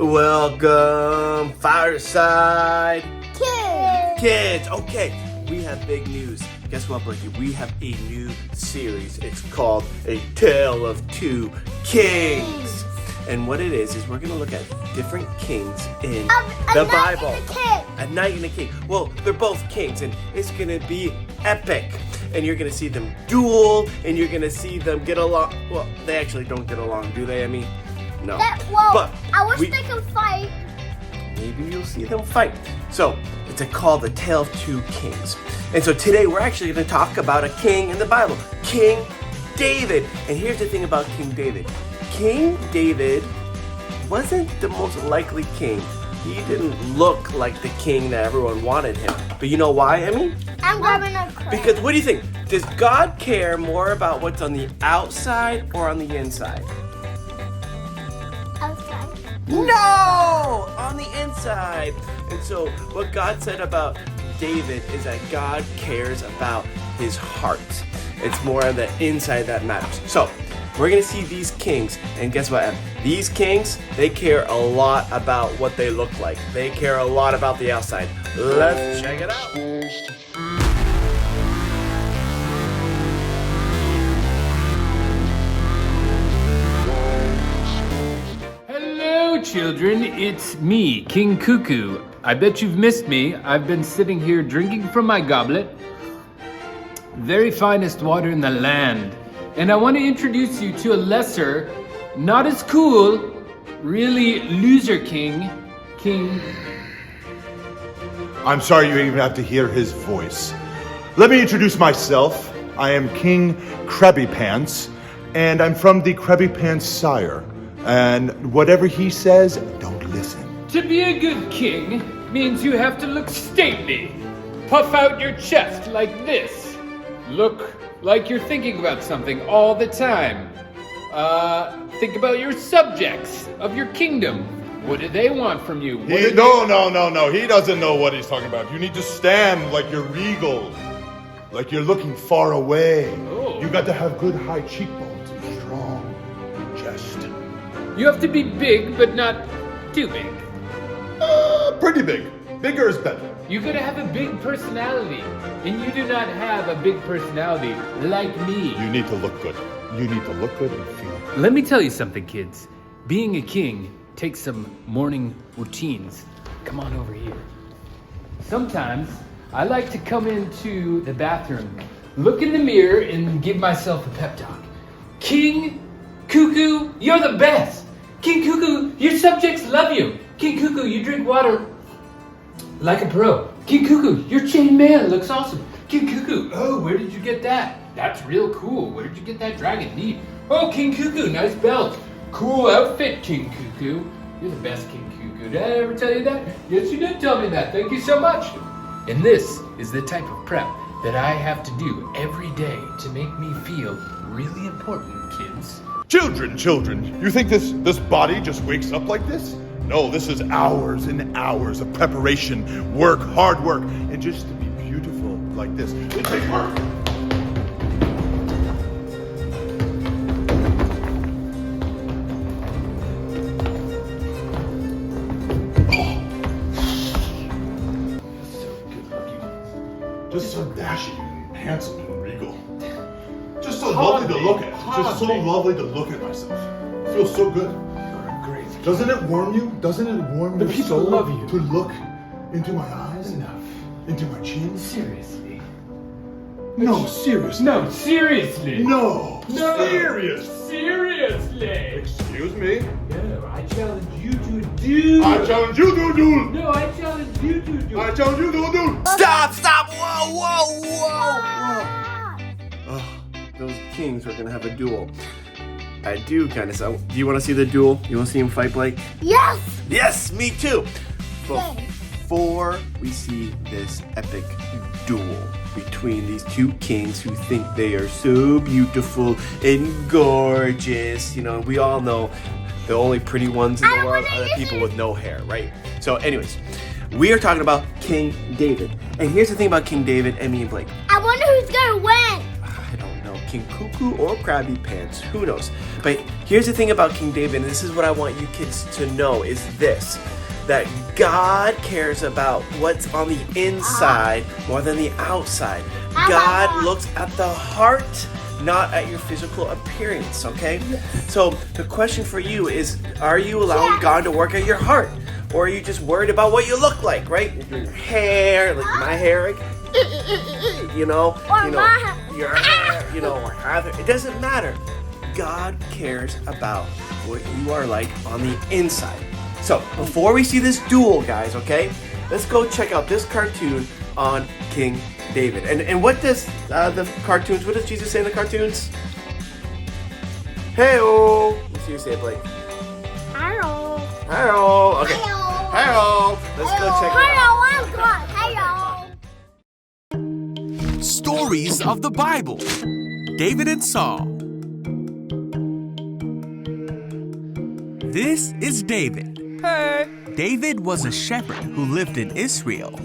Welcome, Fireside Kids. Okay, we have big news. Guess what, Blakey? We have a new series. It's called A Tale of Two Kings. And what it is we're going to look at different kings in the Bible. A knight and a king. Well, they're both kings, and it's going to be epic. And you're going to see them duel, and you're going to see them get along. Well, they actually don't get along, do they? I mean, no. But I wish they could fight. Maybe you'll see them fight. So, it's called The Tale of Two Kings. And so today we're actually going to talk about a king in the Bible, King David. And here's the thing about King David. King David wasn't the most likely king. He didn't look like the king that everyone wanted him. But you know why, Emmy? I'm grabbing a crate. Because what do you think? Does God care more about what's on the outside or on the inside? Outside. No! On the inside. And so what God said about David is that God cares about his heart. It's more on the inside that matters. So we're going to see these kings, and guess what, Em? These kings, they care a lot about what they look like. They care a lot about the outside. Let's check it out. Hello, children. It's me, King Cuckoo. I bet you've missed me. I've been sitting here drinking from my goblet. Very finest water in the land. And I want to introduce you to a lesser, not as cool, really loser king. I'm sorry you even have to hear his voice. Let me introduce myself. I am King Krabby Pants, and I'm from the Krabby Pants sire. And whatever he says, don't listen. To be a good king means you have to look stately. Puff out your chest like this. Look like you're thinking about something all the time. Think about your subjects of your kingdom. What do they want from you? No. He doesn't know what he's talking about. You need to stand like you're regal. Like you're looking far away. Oh. You got to have good high cheekbones and strong chest. You have to be big, but not too big. Pretty big. Bigger is better. You gotta have a big personality. And you do not have a big personality like me. You need to look good. You need to look good and feel good. Let me tell you something, kids. Being a king takes some morning routines. Come on over here. Sometimes I like to come into the bathroom, look in the mirror, and give myself a pep talk. King Cuckoo, you're the best. King Cuckoo, your subjects love you. King Cuckoo, you drink water like a pro. King Cuckoo, your chain mail looks awesome. King Cuckoo, oh, where did you get that? That's real cool. Where did you get that dragon? Neat. Oh, King Cuckoo, nice belt. Cool outfit, King Cuckoo. You're the best, King Cuckoo. Did I ever tell you that? Yes, you did tell me that. Thank you so much. And this is the type of prep that I have to do every day to make me feel really important, kids. Children, you think this body just wakes up like this? No, this is hours and hours of preparation, work, hard work, and just to be beautiful like this. It takes work. Just so dashing and handsome and regal. Just so lovely to look at. Just so lovely to look at myself. It feels so good. You're great. Doesn't it warm you? Doesn't it warm The your people soul love you. to look into my eyes? Enough. Into my chin? Seriously. No, seriously. No, seriously. No. No. Serious. Seriously. Excuse me? No, I challenge you to a duel. I challenge you to a duel. No, I challenge you to a duel. I challenge you to a duel. Stop! Whoa! Oh, those kings are going to have a duel. I do kind of. So, do you want to see the duel? You want to see him fight, Blake? Yes. Yes, me too. Before we see this epic duel between these two kings who think they are so beautiful and gorgeous, you know, we all know the only pretty ones in the world are the people with no hair, right? So, anyways, we are talking about King David. And here's the thing about King David and me and Blake. I wonder who's gonna win. I don't know. King Cuckoo or Krabby Pants. Who knows? But here's the thing about King David, and this is what I want you kids to know, is this. That God cares about what's on the inside more than the outside. God looks at the heart, not at your physical appearance, okay? So the question for you is, are you allowing God to work at your heart? Or are you just worried about what you look like, right? Your hair, like my hair, like, your hair, or either. It doesn't matter. God cares about what you are like on the inside. So, before we see this duel, guys, okay, let's go check out this cartoon on King David. And what does what does Jesus say in the cartoons? Hey-oh. Let's see you say it, Blake. Hello. Hey-oh. Okay. Hey-oh. Let's go check it out. Hello. Stories of the Bible. David and Saul. This is David. David was a shepherd who lived in Israel.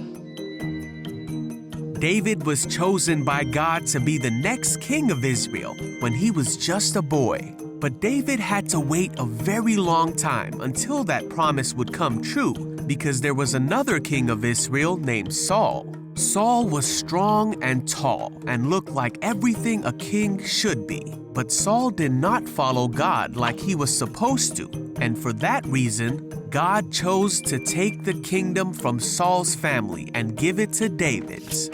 David was chosen by God to be the next king of Israel when he was just a boy. But David had to wait a very long time until that promise would come true, because there was another king of Israel named Saul. Saul was strong and tall and looked like everything a king should be. But Saul did not follow God like he was supposed to, and for that reason, God chose to take the kingdom from Saul's family and give it to David's.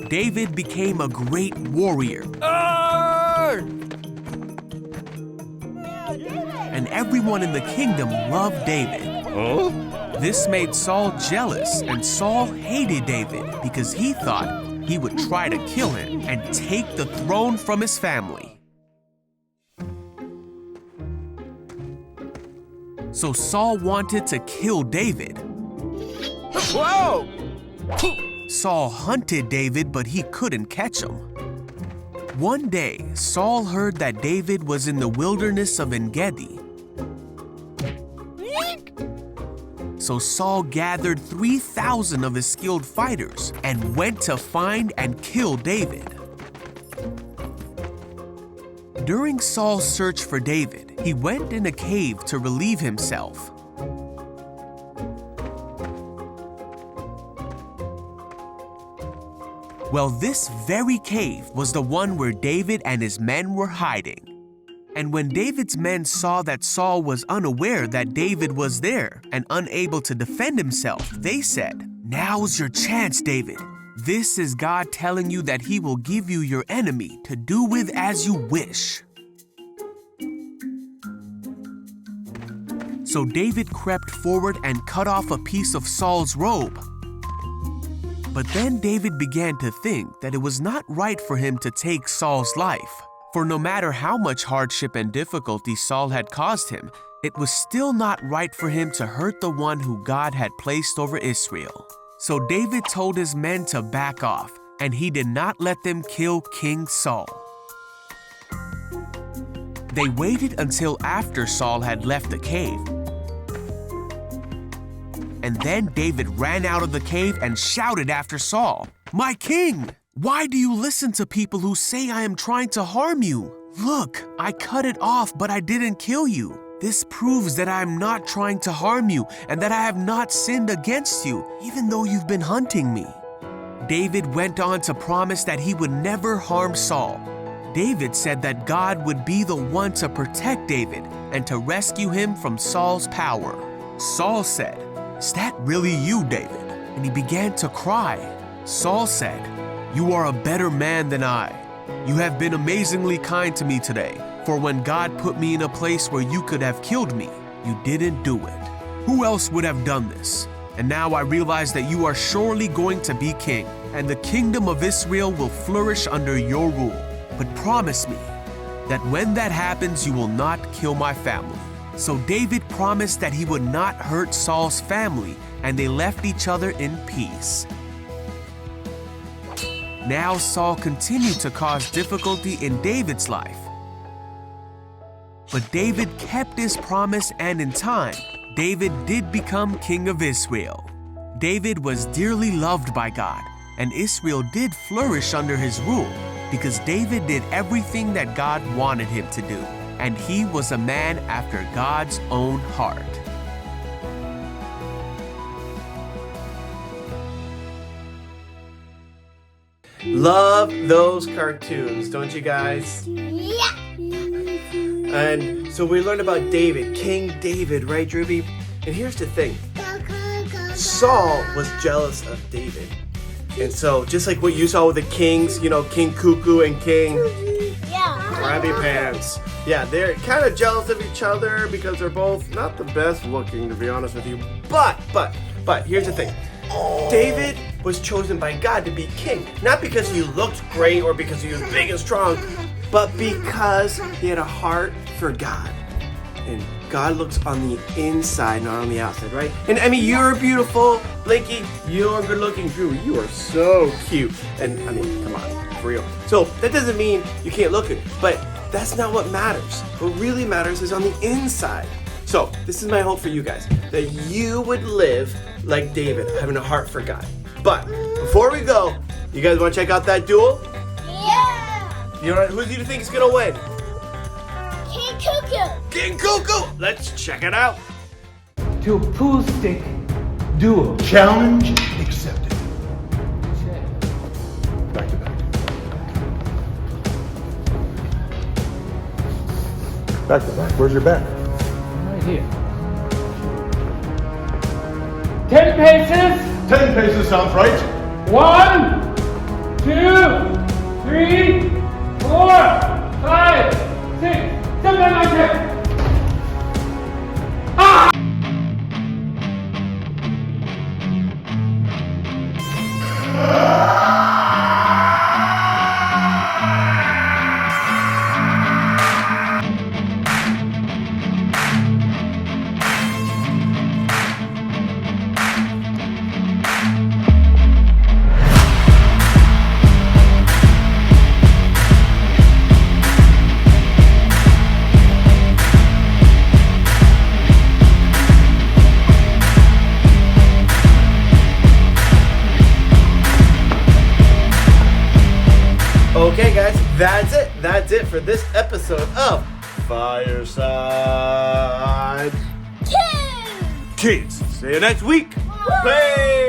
David became a great warrior. And everyone in the kingdom loved David. This made Saul jealous, and Saul hated David because he thought he would try to kill him and take the throne from his family. So Saul wanted to kill David. Whoa! Saul hunted David, but he couldn't catch him. One day, Saul heard that David was in the wilderness of En-Gedi. So Saul gathered 3,000 of his skilled fighters and went to find and kill David. During Saul's search for David, he went in a cave to relieve himself. Well, this very cave was the one where David and his men were hiding. And when David's men saw that Saul was unaware that David was there and unable to defend himself, they said, "Now's your chance, David. This is God telling you that he will give you your enemy to do with as you wish." So David crept forward and cut off a piece of Saul's robe. But then David began to think that it was not right for him to take Saul's life. For no matter how much hardship and difficulty Saul had caused him, it was still not right for him to hurt the one who God had placed over Israel. So David told his men to back off, and he did not let them kill King Saul. They waited until after Saul had left the cave. And then David ran out of the cave and shouted after Saul, "My king! Why do you listen to people who say I am trying to harm you? Look, I cut it off, but I didn't kill you. This proves that I am not trying to harm you and that I have not sinned against you, even though you've been hunting me." David went on to promise that he would never harm Saul. David said that God would be the one to protect David and to rescue him from Saul's power. Saul said, "Is that really you, David?" And he began to cry. Saul said, "You are a better man than I. You have been amazingly kind to me today, for when God put me in a place where you could have killed me, you didn't do it. Who else would have done this? And now I realize that you are surely going to be king, and the kingdom of Israel will flourish under your rule. But promise me that when that happens, you will not kill my family." So David promised that he would not hurt Saul's family, and they left each other in peace. Now Saul continued to cause difficulty in David's life. But David kept his promise, and in time, David did become king of Israel. David was dearly loved by God, and Israel did flourish under his rule. because David did everything that God wanted him to do, and he was a man after God's own heart. Love those cartoons, don't you guys? Yeah. And so we learned about David, King David, right, Ruby? And here's the thing. Saul was jealous of David. And so just like what you saw with the kings, you know, King Cuckoo and King Krabby Pants. Yeah, they're kind of jealous of each other because they're both not the best looking, to be honest with you. But here's the thing. David was chosen by God to be king, not because he looked great or because he was big and strong, but because he had a heart for God. And God looks on the inside, not on the outside, right? And I mean, you're beautiful, Blinky. You're good looking, Drew. You are so cute. And I mean, come on, for real. So that doesn't mean you can't look good, but that's not what matters. What really matters is on the inside. So this is my hope for you guys, that you would live like David, having a heart for God. But before we go, you guys want to check out that duel? Yeah. You know, who do you think is gonna win? King Cuckoo. King Cuckoo. Let's check it out. To a pool stick duel. Challenge accepted. Back to back. Back to back. Where's your back? Right here. 10 paces. 10 paces sounds right. 1, 2, 3, 4, 5, 6, 7, 8, 9, 10. Okay, guys, that's it. That's it for this episode of Fireside Kids. Kids. See you next week. Bye.